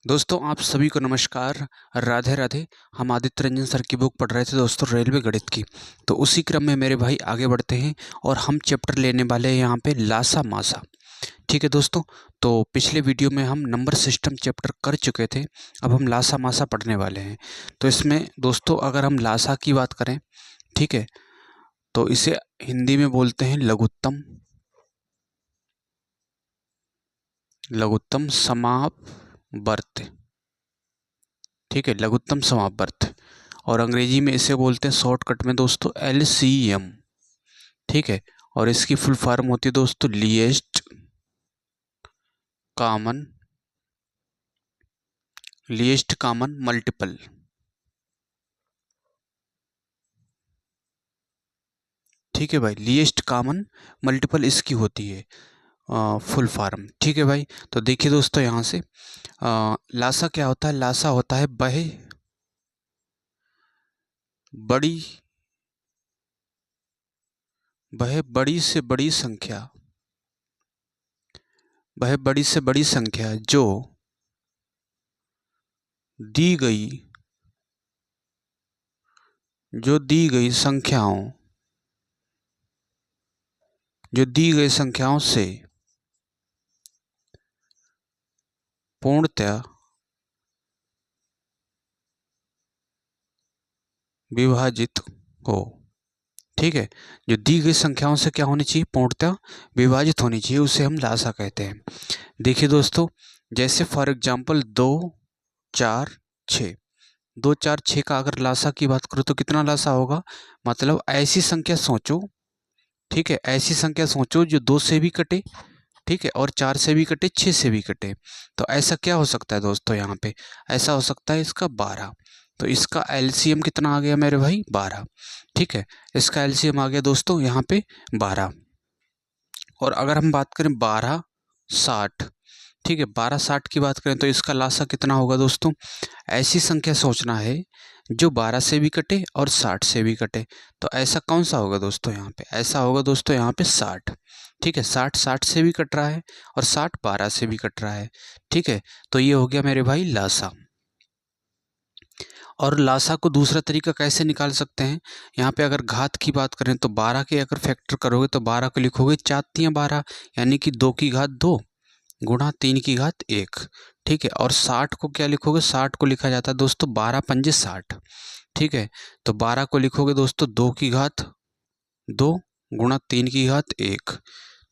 दोस्तों आप सभी को नमस्कार। राधे राधे। हम आदित्य रंजन सर की बुक पढ़ रहे थे दोस्तों, रेलवे गणित की। तो उसी क्रम में मेरे भाई आगे बढ़ते हैं और हम चैप्टर लेने वाले हैं यहाँ पे लासा मासा। ठीक है दोस्तों, तो पिछले वीडियो में हम नंबर सिस्टम चैप्टर कर चुके थे। अब हम लासा मासा पढ़ने वाले हैं। तो इसमें दोस्तों अगर हम लासा की बात करें, ठीक है, तो इसे हिंदी में बोलते हैं लघुत्तम लघुत्तम समापवर्त। ठीक है, लघुत्तम समापवर्त। और अंग्रेजी में इसे बोलते हैं शॉर्टकट में दोस्तों LCM। ठीक है, और इसकी फुल फॉर्म होती है दोस्तों लीस्ट कॉमन मल्टीपल। ठीक है भाई, लीस्ट कॉमन मल्टीपल इसकी होती है फुल फॉर्म। ठीक है भाई, तो देखिए दोस्तों यहाँ से लासा क्या होता है। लासा होता है वह बड़ी से बड़ी संख्या जो दी गई संख्याओं से पूर्णतः विभाजित हो। ठीक है, जो दी गई संख्याओं से क्या होनी चाहिए, पूर्णतः विभाजित होनी चाहिए, उसे हम लासा कहते हैं। देखिए दोस्तों, जैसे फॉर एग्जांपल 2 4 6, 2 4 6 का अगर लासा की बात करूँ तो कितना लासा होगा, मतलब ऐसी संख्या सोचो। ठीक है, ऐसी संख्या सोचो जो 2 से भी कटे, ठीक है, और 4 से भी कटे, 6 से भी कटे। तो ऐसा क्या हो सकता है दोस्तों, यहाँ पे ऐसा हो सकता है इसका 12। तो इसका LCM कितना आ गया मेरे भाई, 12। ठीक है, इसका LCM आ गया दोस्तों यहाँ पे 12। और अगर हम बात करें 12 60, ठीक है, 12 60 की बात करें तो इसका लासा कितना होगा दोस्तों। ऐसी संख्या सोचना है जो 12 से भी कटे और 60 से भी कटे। तो ऐसा कौन सा होगा दोस्तों, यहाँ पे ऐसा होगा दोस्तों यहाँ पे 60। ठीक है, 60 60 से भी कट रहा है और 60 12 से भी कट रहा है। ठीक है, तो ये हो गया मेरे भाई लासा। और लासा को दूसरा तरीका कैसे निकाल सकते हैं, यहाँ पे अगर घात की बात करें तो 12 के अगर फैक्टर करोगे तो 12 को लिखोगे 4 तियां 12, यानी कि 2 की घात 2 गुणा 3 की घात 1। ठीक है, और 60 को क्या लिखोगे, 60 को लिखा जाता है दोस्तों 12 पंजे 60। ठीक है, तो 12 को लिखोगे दोस्तों 2 की घात 2 गुणा 3 की घात 1।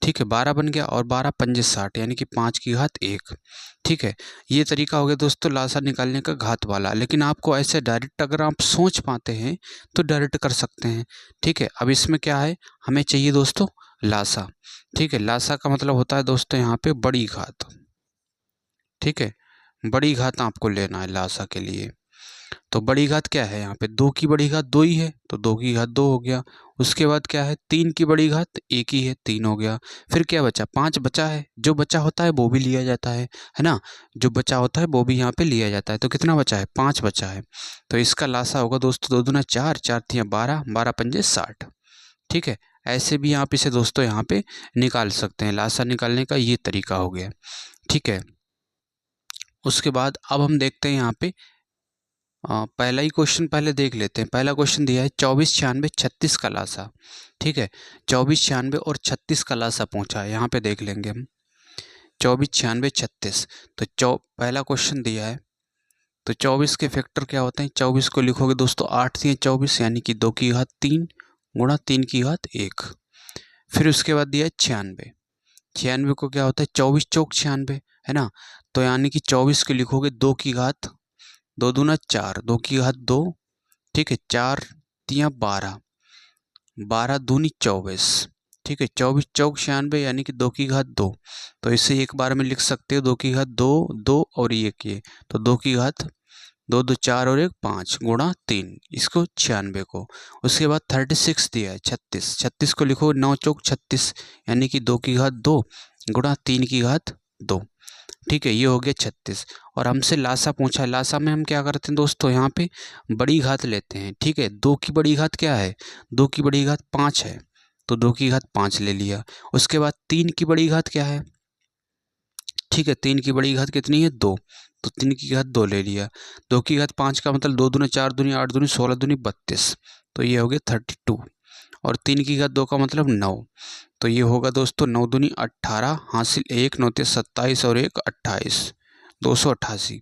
ठीक है, 12 बन गया और 12 पंजे 60, यानी कि 5 की घात 1। ठीक है, ये तरीका हो गया दोस्तों लासा निकालने का घात वाला। लेकिन आपको ऐसे डायरेक्ट अगर आप सोच पाते हैं तो डायरेक्ट कर सकते हैं। ठीक है, अब इसमें क्या है, हमें चाहिए दोस्तों लासा। ठीक है, लासा का मतलब होता है दोस्तों यहाँ पे बड़ी घात। ठीक है, बड़ी घात आपको लेना है लासा के लिए। तो बड़ी घात क्या है, यहाँ पे 2 की बड़ी घात 2 ही है, तो 2 की घात 2 हो गया। उसके बाद क्या है, 3 की बड़ी घात 1 ही है, 3 हो गया। फिर क्या बचा, 5 बचा है। जो बचा होता है वो भी लिया जाता है ना, जो बचा होता है वो भी यहाँ पे लिया जाता है। तो कितना बचा है, 5 बचा है। तो इसका लासा होगा दोस्तों 2 दूना 4, 4 तियां 12, 12 पंजे 60। ठीक है, ऐसे भी आप इसे दोस्तों यहाँ पे निकाल सकते हैं। लासा निकालने का ये तरीका हो गया। ठीक है, उसके बाद अब हम देखते हैं यहाँ पे पहला ही क्वेश्चन पहले देख लेते हैं। पहला क्वेश्चन दिया है 24 96 36 का लासा। ठीक है, 24 96 और 36 का लासा पूछा है, यहाँ पे देख लेंगे हम 24 96 36। तो पहला क्वेश्चन दिया है, तो 24 के फैक्टर क्या होते हैं, 24 को लिखोगे दोस्तों 8 तियां 24, यानी कि 2 की घात 3 गुणा 3 की घात 1। फिर उसके बाद दिया है 96। 96 को क्या होता है, 24 चौक 96, है ना, तो यानी कि 24 के लिखोगे 2 की घात 2 दूना 4, 2 की घात 2। ठीक है, 4 तियां 12, 12 दूनी 24। ठीक है, 24 चौक 96, यानी कि 2 की घात 2। तो इसे एक बार में लिख सकते हो, 2 की घात 2 2 और ये तो 2 की घात 2 2 4 और 1 5 गुणा 3, इसको 96 को। उसके बाद 36 दिया है 36, 36 को लिखो 9 चौक 36, यानी कि 2 की घात 2 गुणा 3 की घात 2। ठीक है, ये हो गया 36। और हमसे लासा पूछा है, लासा में हम क्या करते हैं दोस्तों, यहाँ पे बड़ी घात लेते हैं। ठीक है, 2 की बड़ी घात क्या है, 2 की बड़ी घात 5 है, तो 2 की घात 5 ले लिया। उसके बाद 3 की बड़ी घात क्या है, ठीक है, 3 की बड़ी घात कितनी है, 2, तो 3 की घात 2 ले लिया। 2 की घात 5 का मतलब 2 दूनी 4 दूनी 8 दूनी 16 दूनी 32, तो ये हो गया 32। और 3 की घात 2 का मतलब 9, तो ये होगा दोस्तों 9 दूनी 18, हासिल 1 9 27 और 1 28, 288।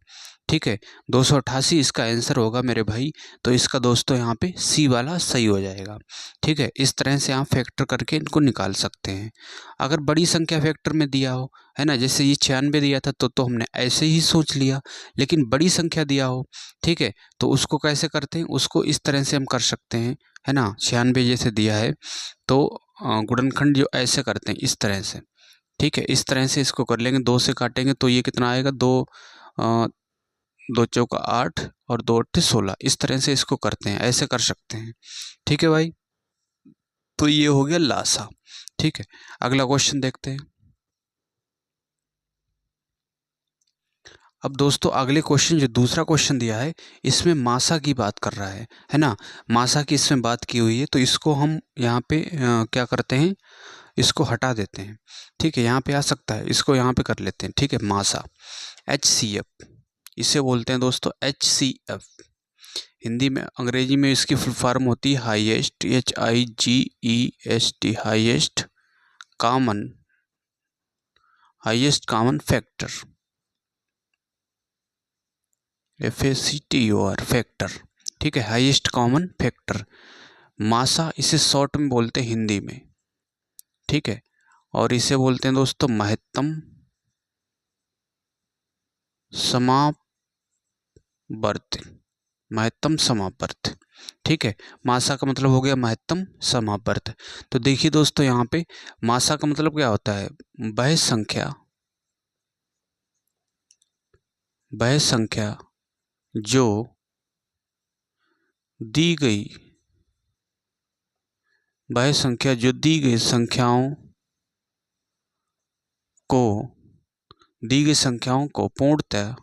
ठीक है, 288 इसका आंसर होगा मेरे भाई। तो इसका दोस्तों यहाँ पे सी वाला सही हो जाएगा। ठीक है, इस तरह से आप फैक्टर करके इनको निकाल सकते हैं। अगर बड़ी संख्या फैक्टर में दिया हो, है ना, जैसे ये 96 दिया था तो हमने ऐसे ही सोच लिया, लेकिन बड़ी संख्या दिया हो, ठीक है, तो उसको कैसे करते हैं, उसको इस तरह से हम कर सकते हैं, है ना। 96 जैसे दिया है तो गुणनखंड जो ऐसे करते हैं इस तरह से। ठीक है, इस तरह से इसको कर लेंगे, 2 से काटेंगे तो ये कितना आएगा, 2 चौका 8 और 2 अट्ठे 16, इस तरह से इसको करते हैं, ऐसे कर सकते हैं। ठीक है भाई, तो ये हो गया लासा। ठीक है, अगला क्वेश्चन देखते हैं। अब दोस्तों अगले क्वेश्चन, जो दूसरा क्वेश्चन दिया है, इसमें मासा की बात कर रहा है ना, मासा की इसमें बात की हुई है, तो इसको हम यहाँ पे क्या करते हैं, इसको हटा देते हैं। ठीक है, यहाँ पे आ सकता है, इसको यहाँ पे कर लेते हैं। ठीक है, मासा HCF इसे बोलते हैं दोस्तों, HCF। हिंदी में, अंग्रेजी में इसकी फुल फॉर्म होती है highest, HIGEST, highest common factor, FACTOR factor. ठीक है, हाईएस्ट कॉमन फैक्टर, मासा इसे शॉर्ट में बोलते हैं हिंदी में। ठीक है, और इसे बोलते हैं दोस्तों महत्तम समापवर्त, महत्तम समापवर्त। ठीक है, मासा का मतलब हो गया महत्तम समापवर्त। तो देखिए दोस्तों, यहाँ पे मासा का मतलब क्या होता है, वह संख्या जो दी गई संख्याओं को पूर्णतः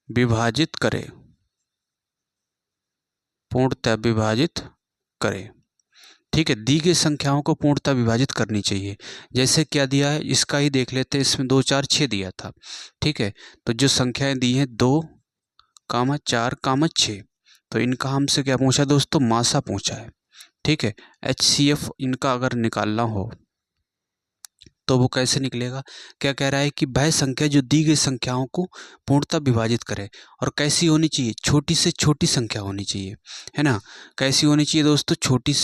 विभाजित करे। ठीक है, दी गई संख्याओं को पूर्णतः विभाजित करनी चाहिए। जैसे क्या दिया है, इसका ही देख लेते हैं। इसमें 2 4 6 दिया था। ठीक है, तो जो संख्याएं दी हैं 2, 4, 6, तो इनका हमसे क्या पूछा दोस्तों, मासा पूछा है। ठीक है, HCF इनका अगर निकालना हो तो वो कैसे निकलेगा, क्या कह रहा है कि वह संख्या जो दी गई संख्याओं को पूर्णतः विभाजित करे, और कैसी होनी चाहिए, छोटी से छोटी संख्या होनी चाहिए, है ना। कैसी होनी चाहिए दोस्तों, छोटी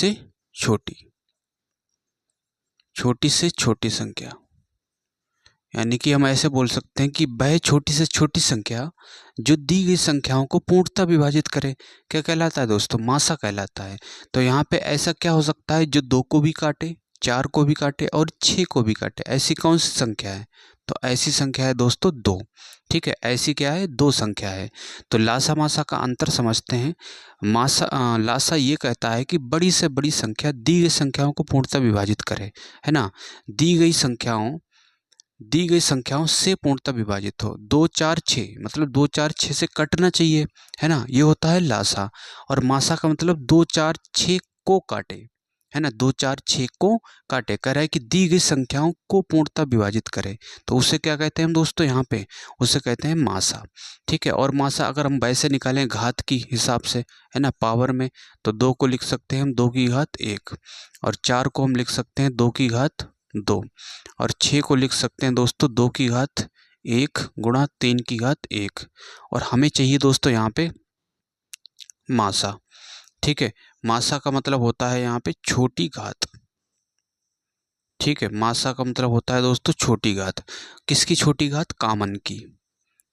से छोटी संख्या, यानी कि हम ऐसे बोल सकते हैं कि वह छोटी से छोटी संख्या जो दी गई संख्याओं को पूर्णतः विभाजित करे, क्या कहलाता है दोस्तों, मासा कहलाता है। तो यहाँ पे ऐसा क्या हो सकता है, जो 2 को भी काटे, 4 को भी काटे और 6 को भी काटे, ऐसी कौन सी संख्या है, तो ऐसी संख्या है दोस्तों 2। ठीक है, ऐसी क्या है, 2 संख्या है। तो लासा मासा का अंतर समझते हैं। लासा ये कहता है कि बड़ी से बड़ी संख्या दी गई संख्याओं को पूर्णतः विभाजित करे, है ना, दी गई संख्याओं से पूर्णतः विभाजित हो। 2 4 6 मतलब 2 4 6 से कटना चाहिए, है ना, ये होता है लासा। और मासा का मतलब 2 4 6 को काटे, है ना, 2 4 6 को काटे, कह रहा है कि दी गई संख्याओं को पूर्णतः विभाजित करे, तो उसे क्या कहते हैं हम दोस्तों, यहाँ पे उसे कहते हैं मासा। ठीक है, और मासा अगर हम वैसे निकालें घात की हिसाब से, है ना, पावर में, तो 2 को लिख सकते हैं हम 2 की घात 1, और 4 को हम लिख सकते हैं 2 की घात 2, और 6 को लिख सकते हैं दोस्तों 2 की घात 1 गुणा 3 की घात 1, और हमें चाहिए दोस्तों यहाँ पे मासा। ठीक है, मासा का मतलब होता है यहाँ पे छोटी घात। ठीक है, मासा का मतलब होता है दोस्तों छोटी घात। किसकी छोटी घात, कॉमन की।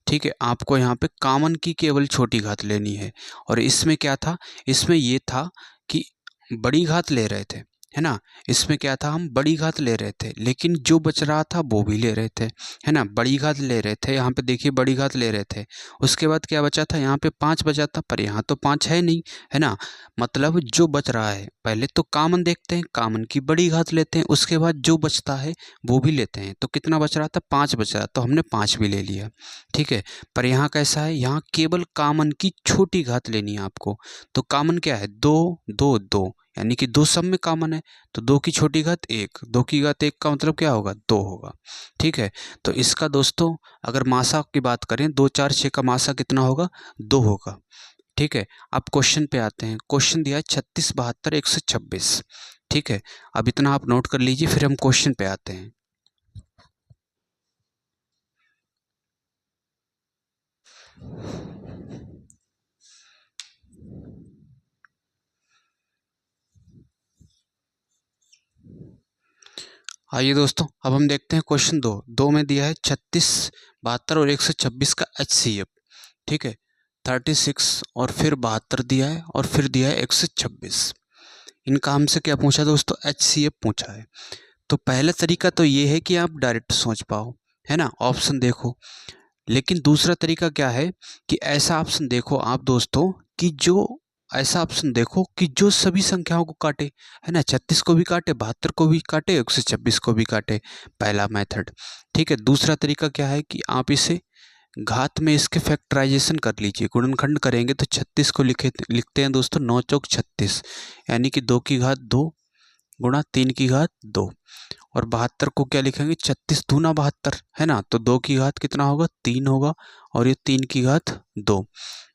ठीक है, आपको यहाँ पे कॉमन की केवल छोटी घात लेनी है। और इसमें क्या था, इसमें ये था कि बड़ी घात ले रहे थे, है ना, इसमें क्या था, हम बड़ी घात ले रहे थे, लेकिन जो बच रहा था वो भी ले रहे थे, है ना, बड़ी घात ले रहे थे, यहाँ पे देखिए बड़ी घात ले रहे थे। उसके बाद क्या बचा था, यहाँ पे 5 बचा था, पर यहाँ तो 5 है नहीं, है ना, मतलब जो बच रहा है, पहले तो कॉमन देखते हैं, कॉमन की बड़ी घात लेते हैं, उसके बाद जो बचता है वो भी लेते हैं। तो कितना बच रहा था, 5 बच रहा, तो हमने 5 भी ले लिया। ठीक है, पर यहाँ कैसा है, यहाँ केवल कॉमन की छोटी घात लेनी है आपको। तो कॉमन क्या है, 2 2 2, यानी कि 2 सब में कॉमन है, तो 2 की छोटी घात 1, 2 की घात 1 का मतलब क्या होगा, 2 होगा। ठीक है, तो इसका दोस्तों अगर मासा की बात करें 2 4 6 का मासा कितना होगा, 2 होगा। ठीक है, अब क्वेश्चन पे आते हैं। क्वेश्चन दिया है 36 72 126। ठीक है, अब इतना आप नोट कर लीजिए, फिर हम क्वेश्चन पे आते हैं। आइए दोस्तों, अब हम देखते हैं क्वेश्चन 2 में दिया है 36 72 और 126 का HCF। ठीक है, 36 और फिर 72 दिया है और फिर दिया है 126। इनका हमसे क्या पूछा दोस्तों, HCF पूछा है। तो पहला तरीका तो ये है कि आप डायरेक्ट सोच पाओ, है ना, ऑप्शन देखो। लेकिन दूसरा तरीका क्या है कि ऐसा ऑप्शन देखो आप दोस्तों, कि जो ऐसा ऑप्शन देखो कि जो सभी संख्याओं को काटे, है ना, 36 को भी काटे, 72 को भी काटे, 126 को भी काटे, पहला मेथड। ठीक है, दूसरा तरीका क्या है कि आप इसे घात में इसके फैक्टराइजेशन कर लीजिए, गुणनखंड करेंगे तो 36 को लिखते हैं दोस्तों 9 चौक 36, यानी कि 2 की घात 2 गुणा 3 की घात 2। और 72 को क्या लिखेंगे, 36 दूना 72, है ना, तो 2 की घात कितना होगा, 3 होगा, और ये 3 की घात 2,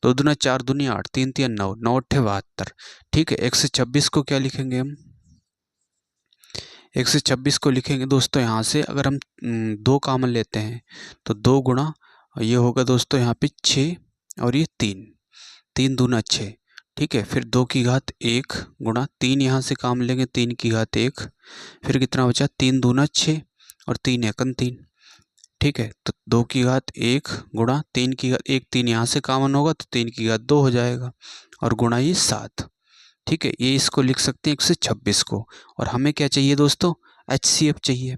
2 दूना 4 दूनी 8, 3 3 9, 9 8 72। ठीक है, 126 को क्या लिखेंगे हम, 126 को लिखेंगे दोस्तों यहाँ से अगर हम 2 कॉमन लेते हैं तो 2 गुणा, ये होगा दोस्तों यहाँ पे 6 और ये 3, 3 दूना 6। ठीक है, फिर 2 की घात 1 गुणा 3, यहाँ से काम लेंगे 3 की घात 1, फिर कितना बचा, 3 दूना 6 और 3 एकन 3। ठीक है, तो 2 की घात 1 गुणा 3 की घात 1, 3 यहाँ से कॉमन होगा तो 3 की घात 2 हो जाएगा, और गुणा ये 7। ठीक है, ये इसको लिख सकते हैं 126 को। और हमें क्या चाहिए दोस्तों, HCF चाहिए,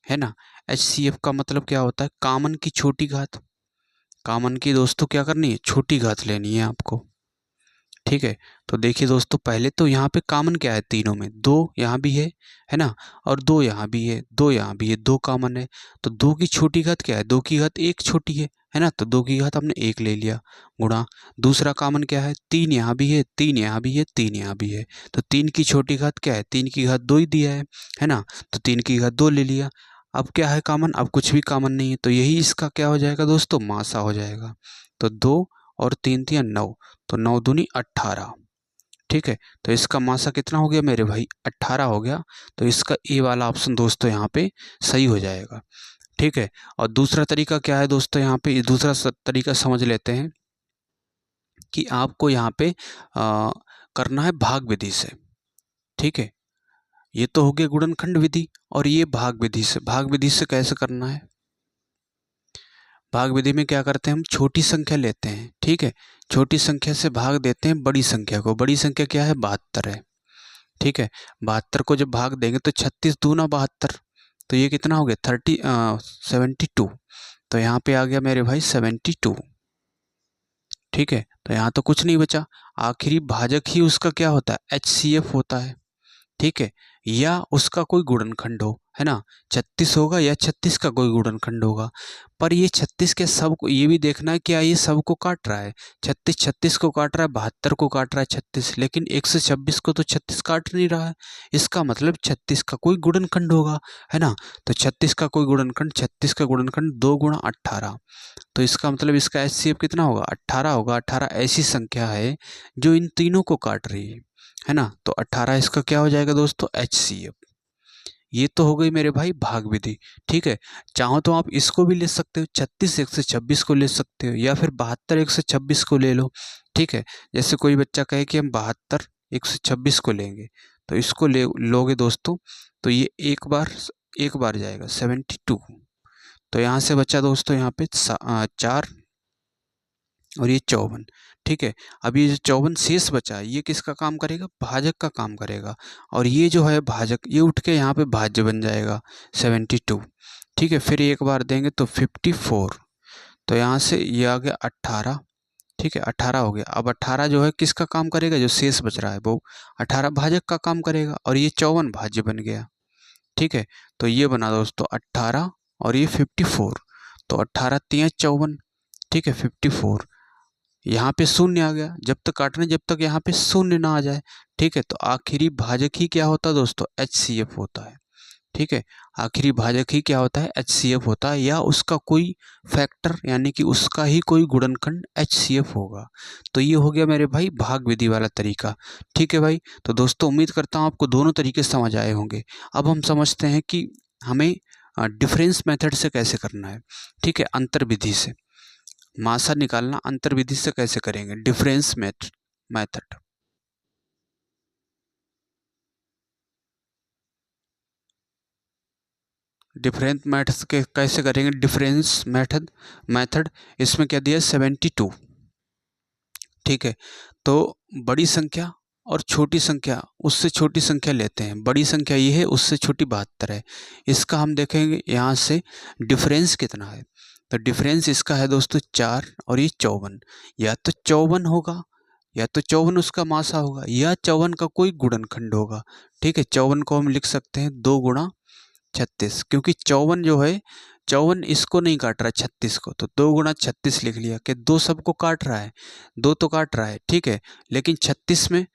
है ना। HCF का मतलब क्या होता है, कॉमन की छोटी घात। कॉमन की दोस्तों क्या करनी है, छोटी घात लेनी है आपको। ठीक है, तो देखिए दोस्तों, पहले तो यहाँ पे कॉमन क्या है, तीनों में 2 यहाँ भी है ना, और 2 यहाँ भी है, 2 यहाँ भी है, 2 कॉमन है। तो 2 की छोटी घात क्या है, 2 की घात 1 छोटी है ना, तो 2 की घात हमने 1 ले लिया, गुणा दूसरा कॉमन क्या है, 3 यहाँ भी है, 3 यहाँ भी है, 3 यहाँ भी है, तो 3 की छोटी घात क्या है, 3 की घात 2 ही दिया है ना, तो 3 की घात 2 ले लिया। अब क्या है कॉमन, अब कुछ भी कॉमन नहीं है, तो यही इसका क्या हो जाएगा दोस्तों, मासा हो जाएगा। तो 2 और 3 3 9, तो 9 दूनी 18। ठीक है, तो इसका मासा कितना हो गया मेरे भाई, 18 हो गया। तो इसका ए वाला ऑप्शन दोस्तों यहाँ पे सही हो जाएगा। ठीक है, और दूसरा तरीका क्या है दोस्तों, यहाँ पे दूसरा तरीका समझ लेते हैं कि आपको यहाँ पे करना है भाग विधि से। ठीक है, ये तो हो गया गुणनखंड विधि, और ये भाग विधि से। भाग विधि से कैसे करना है, भाग विधि में क्या करते हैं, हम छोटी संख्या लेते हैं। ठीक है, छोटी संख्या से भाग देते हैं बड़ी संख्या को। बड़ी संख्या क्या है, 72 है। ठीक है, 72 को जब भाग देंगे तो 36 दूना 72, तो ये कितना हो गया, 72। तो यहाँ पे आ गया मेरे भाई 72। ठीक है, तो यहाँ तो कुछ नहीं बचा, आखिरी भाजक ही उसका क्या होता है, HCF होता है। ठीक है, या उसका कोई गुणनखंड हो, है ना, 36 होगा या 36 का कोई गुणनखंड होगा। पर ये 36 के सब को ये भी देखना है, क्या ये सबको काट रहा है, 36 36 को काट रहा है, 72 को काट रहा है 36, लेकिन 126 को तो 36 काट नहीं रहा है। इसका मतलब 36 का कोई गुणनखंड होगा, है ना। तो 36 का कोई गुणनखंड, 36 का गुणनखंड 2 गुणा 18, तो इसका मतलब इसका HCF कितना होगा, 18 होगा। 18 ऐसी संख्या है जो इन तीनों को काट रही है ना, तो 18 इसका क्या हो जाएगा दोस्तों, HCF। ये तो हो गई मेरे भाई भाग विधि। ठीक है, चाहो तो आप इसको भी ले सकते हो, 36 126 को ले सकते हो, या फिर 72 126 को ले लो। ठीक है, जैसे कोई बच्चा कहे कि हम 72 126 को लेंगे, तो इसको ले लोगे दोस्तों, तो ये एक बार जाएगा 72। तो यहाँ से बच्चा दोस्तों यहाँ पे 4 और ये 54। ठीक है, अब ये जो 54 शेष बचा है, ये किसका काम करेगा, भाजक का काम करेगा, और ये जो है भाजक, ये उठ के यहाँ पे भाज्य बन जाएगा 72। ठीक है, फिर एक बार देंगे तो 54, तो यहाँ से ये आ गया 18। ठीक है, 18 हो गया। अब 18 जो है किसका काम करेगा, जो शेष बच रहा है वो 18 भाजक का काम करेगा, और ये 54 भाज्य बन गया। ठीक है, तो ये बना दोस्तों 18 और ये 54, तो 18 3 54। ठीक है, 54, यहाँ पे शून्य आ गया, जब तक काटना जब तक यहाँ पे शून्य ना आ जाए। ठीक है, तो आखिरी भाजक ही क्या होता है दोस्तों, HCF होता है। ठीक है, आखिरी भाजक ही क्या होता है, HCF होता है, या उसका कोई फैक्टर यानी कि उसका ही कोई गुणनखंड HCF होगा। तो ये हो गया मेरे भाई भाग विधि वाला तरीका। ठीक है भाई, तो दोस्तों उम्मीद करता हूँ आपको दोनों तरीके समझ आए होंगे। अब हम समझते हैं कि हमें डिफरेंस मेथड से कैसे करना है। ठीक है, अंतर विधि से मासा निकालना अंतर विधि से कैसे करेंगे, डिफरेंस मेथड। डिफरेंस मेथड के कैसे करेंगे, डिफरेंस मेथड इसमें क्या दिया, 72। ठीक है, तो बड़ी संख्या और छोटी संख्या, उससे छोटी संख्या लेते हैं। बड़ी संख्या ये है, उससे छोटी 72 है। इसका हम देखेंगे यहाँ से डिफरेंस कितना है। तो डिफरेंस इसका है दोस्तों 4 और ये 54। या तो 54 होगा, या तो 54 उसका मासा होगा, या 54 का कोई गुणनखंड होगा। ठीक है, 54 को हम लिख सकते हैं 2 गुणा 36, क्योंकि 54 जो है, 54 इसको नहीं काट रहा 36 को, तो 2 गुणा 36 लिख लिया कि 2 सबको काट रहा है, 2 तो काट रहा है। ठीक है, लेकिन 36 में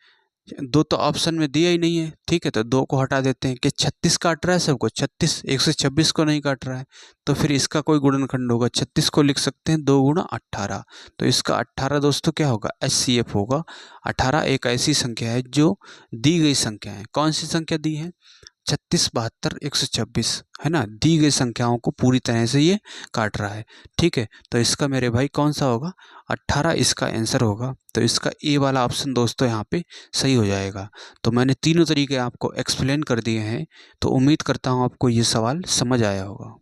2 तो ऑप्शन में दिया ही नहीं है। ठीक है, तो 2 को हटा देते हैं कि 36 काट रहा है सबको, 36 126 को नहीं काट रहा है, तो फिर इसका कोई गुणनखंड होगा। 36 को लिख सकते हैं 2 गुणा 18, तो इसका 18 दोस्तों क्या होगा, HCF होगा। 18 एक ऐसी संख्या है जो दी गई संख्या है। कौन सी संख्या दी है, 36 72 126, है ना, दी गई संख्याओं को पूरी तरह से ये काट रहा है। ठीक है, तो इसका मेरे भाई कौन सा होगा, 18 इसका आंसर होगा। तो इसका ए वाला ऑप्शन दोस्तों यहाँ पे सही हो जाएगा। तो मैंने तीनों तरीके आपको एक्सप्लेन कर दिए हैं, तो उम्मीद करता हूँ आपको ये सवाल समझ आया होगा।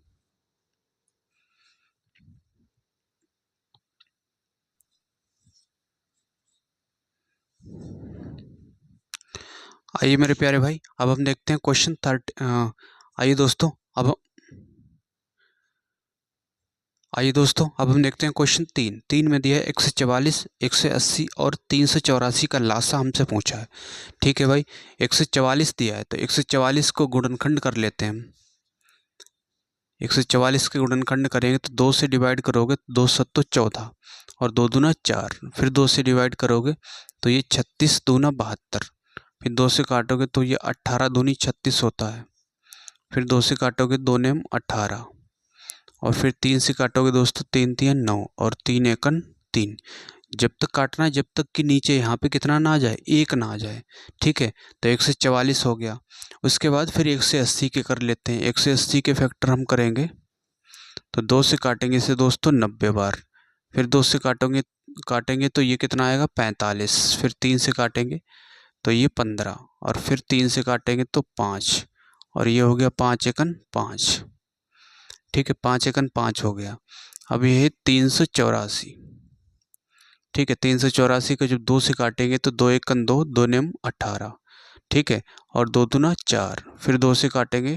आइए मेरे प्यारे भाई, अब हम देखते हैं क्वेश्चन 30। आइए दोस्तों अब आइए दोस्तों अब हम देखते हैं क्वेश्चन 3 में दिया है 144, 180 और 384 का लासा हमसे पूछा है। ठीक है भाई, 144 दिया है, तो 144 को गुणनखंड कर लेते हैं हम। 144 के गुणनखंड करेंगे तो 2 से डिवाइड करोगे तो 2 सत्तो 14 और 2 दूना 4, फिर 2 से डिवाइड करोगे तो ये 36 दूना 72, फिर 2 से काटोगे तो ये 18 दूनी 36 होता है, फिर 2 से काटोगे 2 नेम 18, और फिर 3 से काटोगे दोस्तों 3 3 9 और 3 एकन 3। जब तक काटना है जब तक कि नीचे यहाँ पे कितना ना आ जाए, 1 ना आ जाए। ठीक है, तो 144 हो गया। उसके बाद फिर 180 के कर लेते हैं। 180 के फैक्टर हम करेंगे तो 2 से काटेंगे इसे दोस्तों 90 बार, फिर 2 से काटेंगे तो ये कितना आएगा 45, फिर 3 से काटेंगे तो ये 15, और फिर 3 से काटेंगे तो 5, और ये हो गया 5 एकन 5। ठीक है, 5 एकन 5 हो गया। अब ये है 384। ठीक है, 384 को जब 2 से काटेंगे तो 2 एकन 2, 2 नेम 18। ठीक है, और 2 दूना 4, फिर 2 से काटेंगे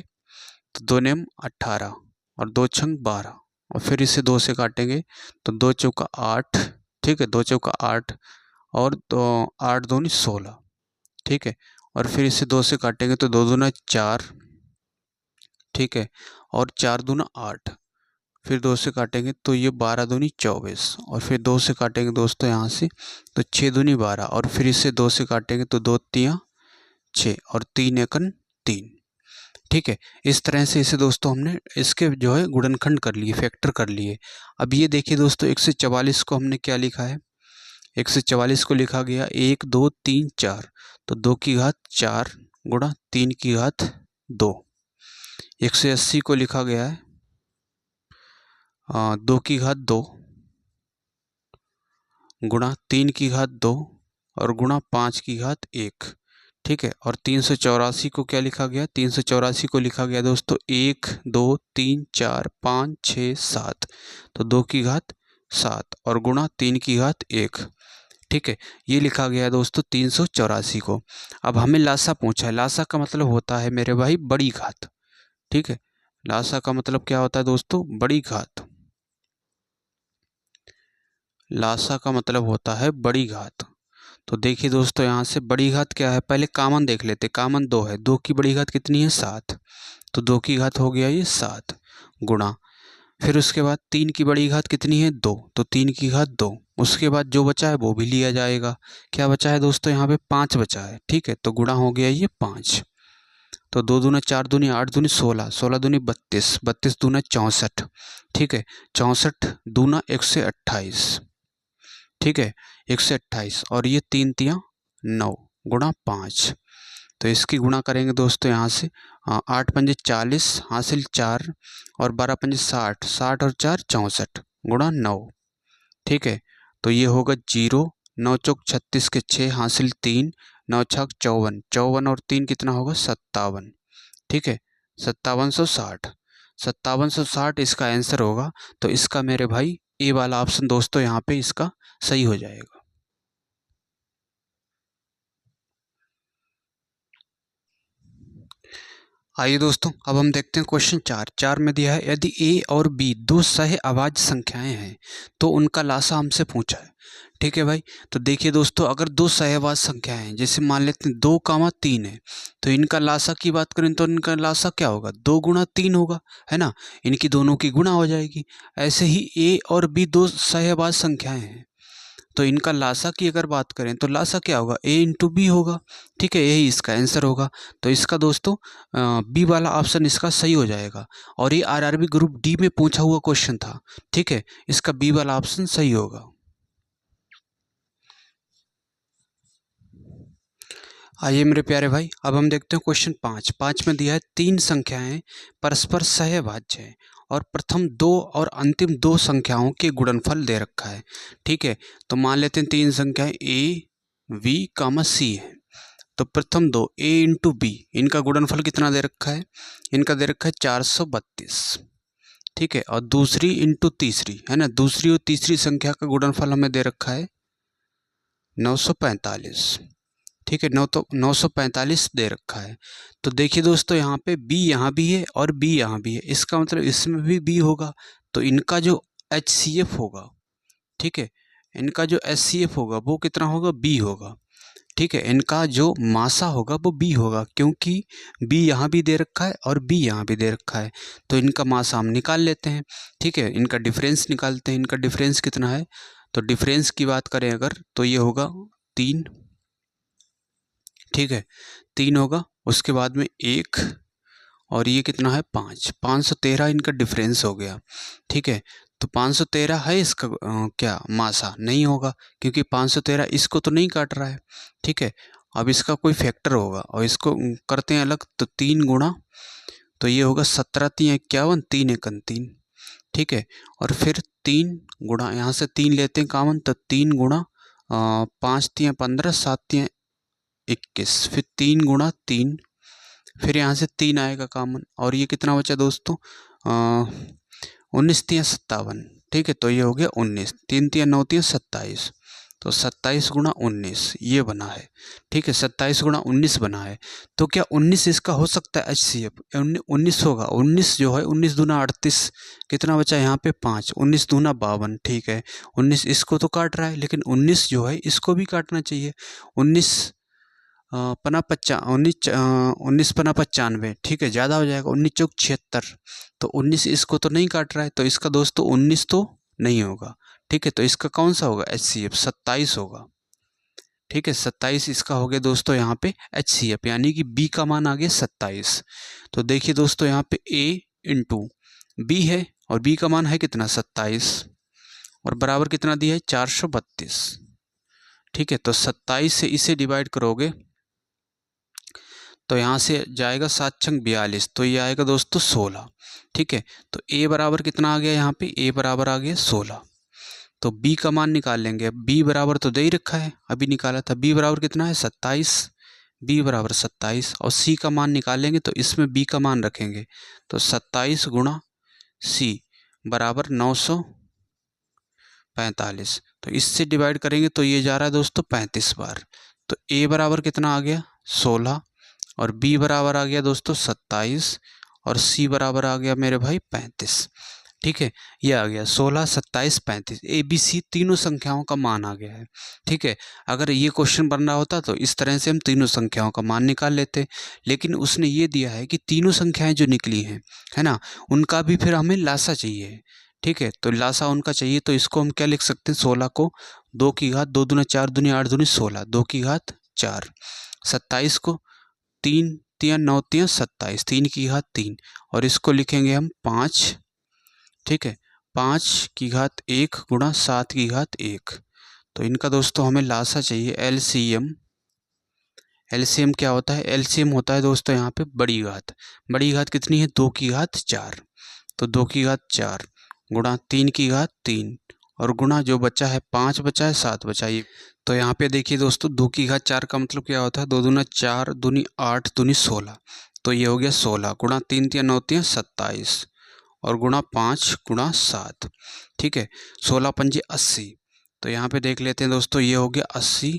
तो 2 नेम 18 और 2 छंग 12, और फिर इसे 2 से काटेंगे तो 2 चौका 8। ठीक है, 2 चौका 8 और 8 दूनी 16। ठीक है, और फिर इसे 2 से काटेंगे तो 2 दूना 4। ठीक है, और 4 दूना 8, फिर 2 से काटेंगे तो ये 12 दूनी 24, और फिर 2 से काटेंगे दोस्तों यहाँ से तो 6 दूनी 12, और फिर इसे 2 से काटेंगे तो 2 तियाँ 6 और 3 एकन 3। ठीक है, इस तरह से इसे दोस्तों हमने इसके जो है गुणनखंड कर लिए, फैक्टर कर लिए। अब ये देखिए दोस्तों 144 को हमने क्या लिखा है, 144 को लिखा गया 1 2 3 4, तो 2 की घात 4 गुणा 3 की घात 2। 180 को लिखा गया है 2 की घात 2 गुणा 3 की घात 2 और गुणा 5 की घात 1। ठीक है, और 384 को क्या लिखा गया, 384 को लिखा गया दोस्तों 1 2 3 4 5 6 7, तो 2 की घात 7 और गुणा 3 की घात 1। ठीक है, ये लिखा गया है दोस्तों 384 को। अब हमें लासा पूछा है। लासा का मतलब होता है मेरे भाई बड़ी घात। ठीक है, लासा का मतलब क्या होता है दोस्तों, बड़ी घात। लासा का मतलब होता है बड़ी घात। तो देखिए दोस्तों यहाँ से बड़ी घात क्या है, पहले कामन देख लेते। कामन 2 है, 2 की बड़ी घात कितनी है 7, तो 2 की घात हो गया ये 7 गुणा, फिर उसके बाद 3 की बड़ी घात कितनी है 2, तो 3 की घात 2। उसके बाद जो बचा है वो भी लिया जाएगा। क्या बचा है दोस्तों, यहाँ पे 5 बचा है। ठीक है, तो गुणा हो गया ये 5। तो 2 दूना 4 दूनी 8 दूनी 16, 16 दूनी 32, 32 दूना 64। ठीक है, 64 दूना 128। ठीक है, 128 और ये 3 तियाँ 9 गुणा 5। तो इसकी गुणा करेंगे दोस्तों यहाँ से 8 पंजे 40 हासिल 4 और 12 पंजे 60, 60 और 4 64 गुणा 9। ठीक है, तो ये होगा 0, 9 चौक 36 के 6 हासिल 3, 9 छक 54, 54 और 3 कितना होगा 57। ठीक है, 5760, 5760 इसका आंसर होगा। तो इसका मेरे भाई ए वाला ऑप्शन दोस्तों यहाँ पे इसका सही हो जाएगा। आइए दोस्तों, अब हम देखते हैं क्वेश्चन 4 में दिया है यदि ए और बी दो सह अभाज्य संख्याएं हैं तो उनका लासा हमसे पूछा है। ठीक है भाई, तो देखिए दोस्तों, अगर दो सहअभाज्य संख्याएं हैं, जैसे मान लेते हैं 2, 3 है, तो इनका लासा की बात करें तो इनका लासा क्या होगा 2 गुणा 3 होगा, है ना, इनकी दोनों की गुणा हो जाएगी। ऐसे ही ए और बी दो सहअभाज्य संख्याएं हैं, तो इनका लासा की अगर बात करें तो लासा क्या होगा a इंटू बी होगा। ठीक है, यही इसका आंसर होगा। तो इसका दोस्तों बी वाला ऑप्शन इसका सही हो जाएगा। और ये आरआरबी ग्रुप डी में पूछा हुआ क्वेश्चन था। ठीक है, इसका बी वाला ऑप्शन सही होगा। आइए मेरे प्यारे भाई, अब हम देखते हैं क्वेश्चन 5 में दिया है 3 संख्याएं परस्पर सहअभाज्य है और प्रथम 2 और अंतिम 2 संख्याओं के गुणनफल दे रखा है। ठीक है, तो मान लेते हैं 3 संख्याएं ए वी कामा सी है। तो प्रथम 2 ए इंटू बी, इनका गुणनफल कितना दे रखा है, इनका दे रखा है 432। ठीक है, और दूसरी इंटू तीसरी, है ना, दूसरी और तीसरी संख्या का गुणनफल हमें दे रखा है 945। ठीक है, 945 दे रखा है। तो देखिए दोस्तों, यहाँ पे बी यहाँ भी है और बी यहाँ भी है, इसका मतलब इसमें भी बी होगा। तो इनका जो HCF होगा, ठीक है, इनका जो HCF होगा वो कितना होगा बी होगा। ठीक है, इनका जो मासा होगा वो बी होगा, क्योंकि बी यहाँ भी दे रखा है और बी यहाँ भी दे रखा है। तो इनका मासा हम निकाल लेते हैं। ठीक है, इनका डिफरेंस निकालते हैं। इनका डिफरेंस कितना है, तो डिफरेंस की बात करें अगर तो ये होगा 3। ठीक है, 3 होगा, उसके बाद में 1 और ये कितना है 5, 513 इनका डिफरेंस हो गया। ठीक है, तो 513 है इसका क्या मासा नहीं होगा, क्योंकि 513 इसको तो नहीं काट रहा है। ठीक है, अब इसका कोई फैक्टर होगा और इसको करते हैं अलग, तो 3 गुणा, तो ये होगा 17 3 51, 3 1 3। ठीक है, और फिर 3 गुणा, यहाँ से 3 लेते हैं कामन, तो 3 गुणा 5 3 15, 7 3 21, फिर 3 गुणा 3, फिर यहाँ से 3 आएगा कामन, और ये कितना बचा दोस्तों 19 3 57। ठीक है, तो ये हो गया 19, 3 3 9 3 27, तो 27 गुणा 19 ये बना है। ठीक है, 27 गुणा 19 बना है। तो क्या 19 इसका हो सकता है HCF, 19 होगा। 19 जो है 19 दूना 38, कितना बचा यहाँ पे 5, 19 दूना 52। ठीक है, 19 इसको तो काट रहा है, लेकिन 19 जो है इसको भी काटना चाहिए। 19 पना 19 पना 95। ठीक है, ज़्यादा हो जाएगा, 19 चौक 76, तो 19 इसको तो नहीं काट रहा है, तो इसका दोस्तों 19 तो नहीं होगा। ठीक है, तो इसका कौन सा होगा HCF 27 होगा। ठीक है, 27 इसका हो गया दोस्तों यहाँ पे HCF, यानी कि B का मान आ गया 27। तो देखिए दोस्तों, यहाँ पे A इंटू B है और B का मान है कितना 27, और बराबर कितना दिया है 432। ठीक है, तो 27 से इसे डिवाइड करोगे तो यहाँ से जाएगा 7 छंग 42, तो ये आएगा दोस्तों 16। ठीक है, तो A बराबर कितना आ गया, यहाँ पे A बराबर आ गया 16। तो B का मान निकाल लेंगे। अब B बराबर तो दे ही रखा है, अभी निकाला था। B बराबर कितना है 27, B बराबर 27, और C का मान निकाल लेंगे तो इसमें B का मान रखेंगे, तो 27 गुणा C बराबर 945। तो इससे डिवाइड करेंगे तो ये जा रहा है दोस्तों 35 बार। तो A बराबर कितना आ गया 16, और B बराबर आ गया दोस्तों 27, और C बराबर आ गया मेरे भाई 35। ठीक है, ये आ गया 16, 27, 35, ABC तीनों संख्याओं का मान आ गया है। ठीक है, अगर ये क्वेश्चन बन रहा होता तो इस तरह से हम तीनों संख्याओं का मान निकाल लेते, लेकिन उसने ये दिया है कि तीनों संख्याएं जो निकली हैं, है ना, उनका भी फिर हमें लासा चाहिए। ठीक है, तो लासा उनका चाहिए, तो इसको हम क्या लिख सकते हैं, 16 को 2 की घात 2 दूना 4 दूनी 8 दूनी 16, 2 की घात 4, 27 को 3 तिया 9 तिया 27, 3 की घात 3, और इसको लिखेंगे हम 5। ठीक है, 5 की घात 1 गुणा 7 की घात 1। तो इनका दोस्तों हमें लासा चाहिए, एलसीएम। एलसीएम क्या होता है, एलसीएम होता है दोस्तों यहाँ पे बड़ी घात। बड़ी घात कितनी है, 2 की घात 4, तो 2 की घात 4 गुणा 3 की घात 3, और गुणा जो बचा है 5 बचा है 7 बचा है। तो यहाँ पे देखिए दोस्तों, 2 की घात 4 का मतलब क्या होता है, 2 दूना 4 दूनी 8 दूनी 16, तो ये हो गया 16 गुणा 3 तिया 9 तिया 27, और गुणा 5 गुणा 7। ठीक है, 16 पंजे 80, तो यहाँ पे देख लेते हैं दोस्तों, ये हो गया 80।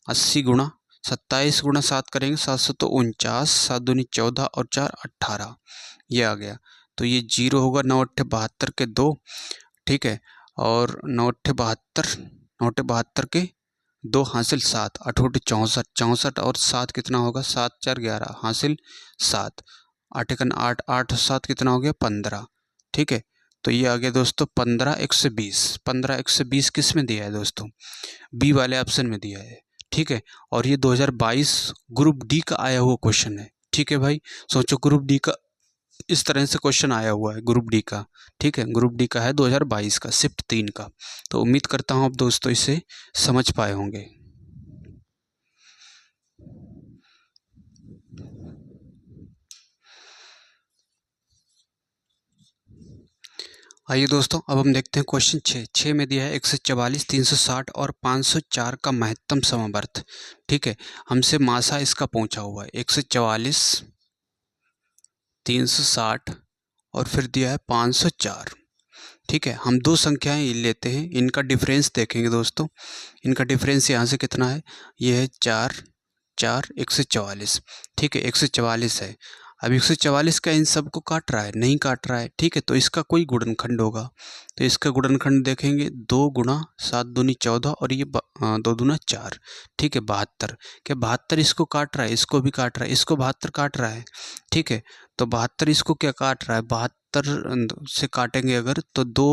80 गुणा 27 गुणा 7 करेंगे, 7 सौ तो 49, 7 दूनी 14 और 4 18, ये आ गया। तो ये 0 होगा, 9 अट्ठे 72 के 2। ठीक है, और 9 अट्ठे 72, 9 अट्ठे 72 के 2 हासिल 7, 8 अट्ठे 64, 64 और 7 कितना होगा, 7 4 11 हासिल 7, 8 एकन 8, 8 7 कितना हो गया 15। ठीक है, तो ये आ गया दोस्तों 15 120। 15 120 किस में दिया है दोस्तों, बी वाले ऑप्शन में दिया है। ठीक है, और ये 2022 ग्रुप डी का आया हुआ क्वेश्चन है। ठीक है भाई, सोचो ग्रुप डी का इस तरह से क्वेश्चन आया हुआ है ग्रुप डी का। ठीक है, ग्रुप डी का है 2022 का, शिफ्ट 3 का। तो उम्मीद करता हूँ आप दोस्तों इसे समझ पाए होंगे। आइए दोस्तों, अब हम देखते हैं क्वेश्चन 6 में दिया है 144, 360 और 504 का महत्तम समवर्त। ठीक है, हमसे मासा इसका पूछा हुआ है 144, 360 और फिर दिया है 504। ठीक है, हम दो संख्याएं लेते हैं, इनका डिफरेंस देखेंगे दोस्तों। इनका डिफरेंस यहाँ से कितना है, ये है 4 4 144। ठीक है, 144 है। अब 144 का इन सब को काट रहा है, नहीं काट रहा है। ठीक है, तो इसका कोई गुणनखंड होगा, तो इसका गुणनखंड देखेंगे 2 गुणा 7 दूनी 14 और ये 2 दूना 4। ठीक है, 72। क्या 72 इसको काट रहा है, इसको भी काट रहा है, इसको 72 काट रहा है। ठीक है, तो 72 इसको क्या काट रहा है, 72 से काटेंगे अगर तो 2,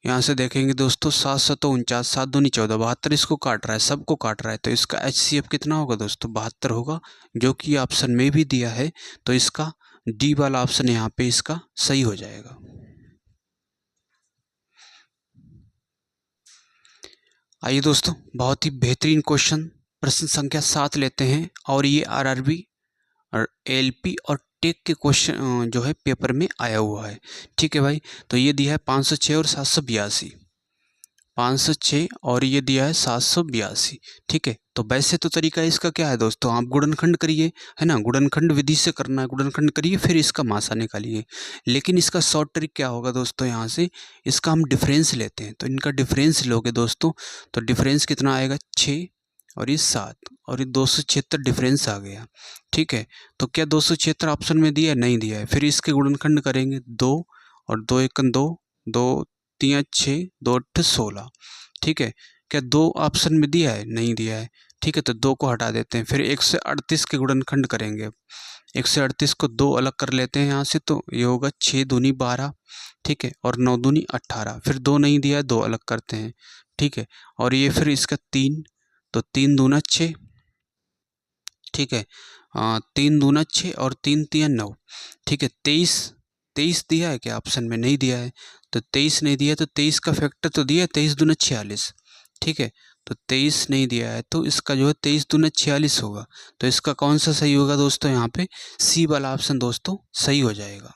यहाँ से देखेंगे दोस्तों 7 सतो 49, 7 दूनी 14, 72 इसको काट रहा है, सबको काट रहा है, तो इसका HCF कितना होगा दोस्तों, 72 होगा, जो कि ऑप्शन में भी दिया है। तो इसका डी वाला ऑप्शन यहाँ पे इसका सही हो जाएगा। आइए दोस्तों, बहुत ही बेहतरीन क्वेश्चन, प्रश्न संख्या 7 लेते हैं, और ये RRB और LP और टेक के क्वेश्चन जो है पेपर में आया हुआ है। ठीक है भाई, तो ये दिया है 506 और 782, 506 और ये दिया है 782। ठीक है, तो वैसे तो तरीका इसका क्या है दोस्तों, आप गुणनखंड करिए, है ना, गुणनखंड विधि से करना है, गुणनखंड करिए फिर इसका मासा निकालिए। लेकिन इसका शॉर्ट ट्रिक क्या होगा दोस्तों, यहाँ से इसका हम डिफरेंस लेते हैं, तो इनका डिफरेंस लोगे दोस्तों, तो डिफरेंस कितना आएगा 6 और ये 7 और ये 276 डिफरेंस आ गया। ठीक है, तो क्या 276 ऑप्शन में दिया है, नहीं दिया है, फिर इसके गुणनखंड करेंगे 2 और 2 एकन 2, 2 3 6 2 8 16। ठीक है, क्या 2 ऑप्शन में दिया है, नहीं दिया है। ठीक है, तो 2 को हटा देते हैं, फिर 138 के गुणनखंड करेंगे। 138 को 2 अलग कर लेते हैं यहाँ से, तो ये होगा 6 दूनी 12। ठीक है, और 9 दूनी 18, फिर 2 नहीं दिया है, 2 अलग करते हैं। ठीक है, और ये फिर इसका 3, तो 3 दूना 6। ठीक है, 3 दूना 6 और 3 तिया 9। ठीक है, 23 दिया है क्या ऑप्शन में, नहीं दिया है, तो 23 नहीं दिया, तो 23 का फैक्टर तो दिया है, 23 दूना 46। ठीक है, तो 23 नहीं दिया है, तो इसका जो है 23 दूना 46 होगा। तो इसका कौन सा सही होगा दोस्तों, यहाँ पे सी वाला ऑप्शन दोस्तों सही हो जाएगा।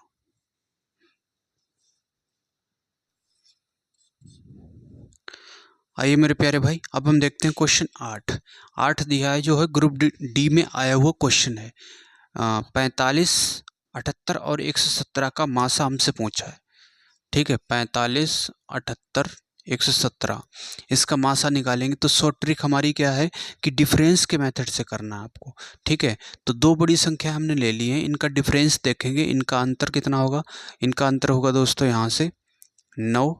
आइए मेरे प्यारे भाई, अब हम देखते हैं क्वेश्चन 8। 8 दिया है जो है ग्रुप डी में आया हुआ क्वेश्चन है। 45, 78 और 117 का मासा हमसे पूछा है। ठीक है, 45, 78 117। इसका मासा निकालेंगे तो शॉर्ट ट्रिक हमारी क्या है कि डिफरेंस के मेथड से करना है आपको। ठीक है, तो दो बड़ी संख्या हमने ले ली है, इनका डिफरेंस देखेंगे, इनका अंतर कितना होगा। इनका अंतर होगा दोस्तों यहाँ से 9।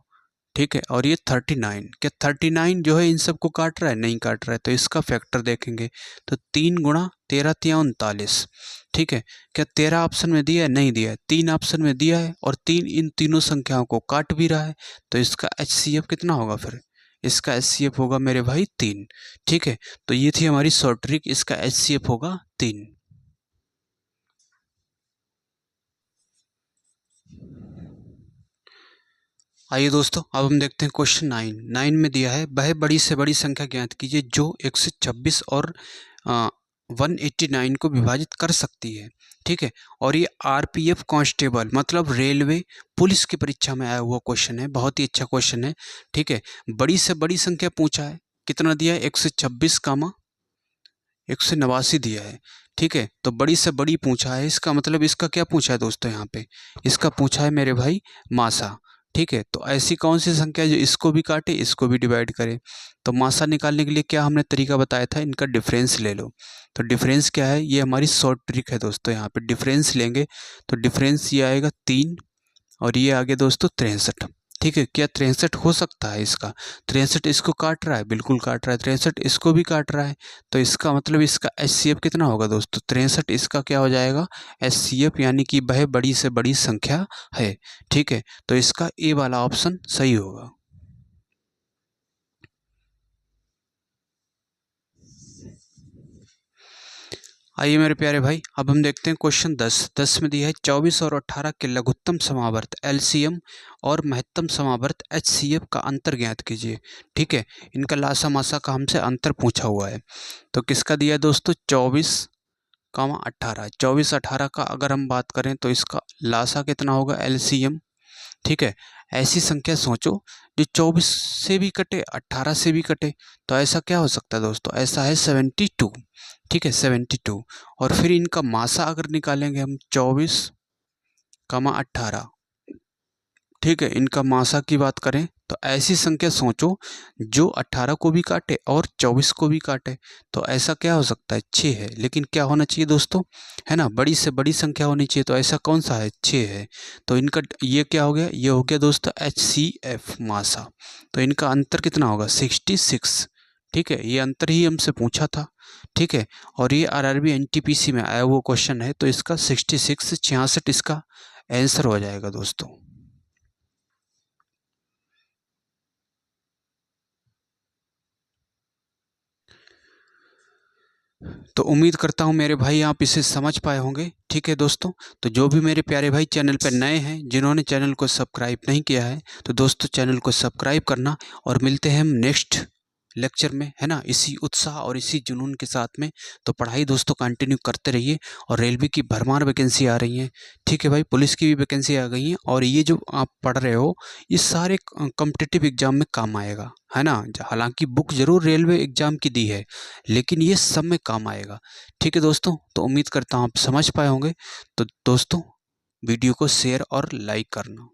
ठीक है, और ये 39। क्या 39 जो है इन सबको काट रहा है? नहीं काट रहा है, तो इसका फैक्टर देखेंगे तो 3 गुणा 13 तिया 39। ठीक है, क्या 13 ऑप्शन में दिया है? नहीं दिया है। 3 ऑप्शन में दिया है और 3 इन तीनों संख्याओं को काट भी रहा है, तो इसका HCF कितना होगा फिर? इसका HCF होगा मेरे भाई 3। ठीक है, तो ये थी हमारी शॉर्ट ट्रिक, इसका HCF होगा 3। आइए दोस्तों, अब हम देखते हैं क्वेश्चन 9 में दिया है वह बड़ी से बड़ी संख्या ज्ञात कीजिए जो 126 और 189 को विभाजित कर सकती है। ठीक है, और ये RPF कांस्टेबल मतलब रेलवे पुलिस की परीक्षा में आया हुआ क्वेश्चन है, बहुत ही अच्छा क्वेश्चन है। ठीक है, बड़ी से बड़ी संख्या पूछा है, कितना दिया है? 126 कामा 189 दिया है। ठीक है, तो बड़ी से बड़ी पूछा है, इसका मतलब इसका क्या पूछा है दोस्तों? यहाँ पे इसका पूछा है मेरे भाई मासा। ठीक है, तो ऐसी कौन सी संख्या जो इसको भी काटे इसको भी डिवाइड करे। तो मासा निकालने के लिए क्या हमने तरीका बताया था? इनका डिफरेंस ले लो। तो डिफरेंस क्या है? ये हमारी शॉर्ट ट्रिक है दोस्तों। यहाँ पे डिफरेंस लेंगे तो डिफरेंस ये आएगा 3 और ये आगे दोस्तों 63। ठीक है, क्या 63 हो सकता है इसका? 63 इसको काट रहा है, बिल्कुल काट रहा है। 63 इसको भी काट रहा है, तो इसका मतलब इसका HCF कितना होगा दोस्तों? 63 इसका क्या हो जाएगा? HCF, यानी कि वह बड़ी से बड़ी संख्या है। ठीक है, तो इसका ए वाला ऑप्शन सही होगा। आइए मेरे प्यारे भाई, अब हम देखते हैं क्वेश्चन 10 में दिया है 24 और 18 के लघुत्तम समावर्त LCM और महत्तम समावर्त HCF का अंतर ज्ञात कीजिए। ठीक है, इनका लासा मासा का हमसे अंतर पूछा हुआ है। तो किसका दिया है दोस्तों? 24 कामा 18। 24 18 का अगर हम बात करें तो इसका लासा कितना होगा? LCM। ठीक है, ऐसी संख्या सोचो जो 24 से भी कटे 18 से भी कटे, तो ऐसा क्या हो सकता है दोस्तों? ऐसा है 72। ठीक है, 72। और फिर इनका मासा अगर निकालेंगे हम 24 कामा 18। ठीक है, इनका मासा की बात करें तो ऐसी संख्या सोचो जो 18 को भी काटे और 24 को भी काटे, तो ऐसा क्या हो सकता है? 6 है। लेकिन क्या होना चाहिए दोस्तों? है ना, बड़ी से बड़ी संख्या होनी चाहिए, तो ऐसा कौन सा है? 6 है। तो इनका ये क्या हो गया? ये हो गया दोस्तों HCF मासा। तो इनका अंतर कितना होगा? 66। ठीक है, ये अंतर ही हमसे पूछा था। ठीक है, और ये RRB NTPC में आया हुआ क्वेश्चन है, तो इसका 66 66 इसका आंसर हो जाएगा दोस्तों। तो उम्मीद करता हूँ मेरे भाई आप इसे समझ पाए होंगे। ठीक है दोस्तों, तो जो भी मेरे प्यारे भाई चैनल पर नए हैं, जिन्होंने चैनल को सब्सक्राइब नहीं किया है, तो दोस्तों चैनल को सब्सक्राइब करना। और मिलते हैं हम नेक्स्ट लेक्चर में, है ना, इसी उत्साह और इसी जुनून के साथ में। तो पढ़ाई दोस्तों कंटिन्यू करते रहिए। और रेलवे की भरमार वैकेंसी आ रही हैं। ठीक है भाई, पुलिस की भी वैकेंसी आ गई हैं, और ये जो आप पढ़ रहे हो ये सारे कॉम्पिटिटिव एग्जाम में काम आएगा, है ना। हालांकि बुक जरूर रेलवे एग्जाम की दी है, लेकिन ये सब में काम आएगा। ठीक है दोस्तों, तो उम्मीद करता हूँ आप समझ पाए होंगे। तो दोस्तों वीडियो को शेयर और लाइक करना।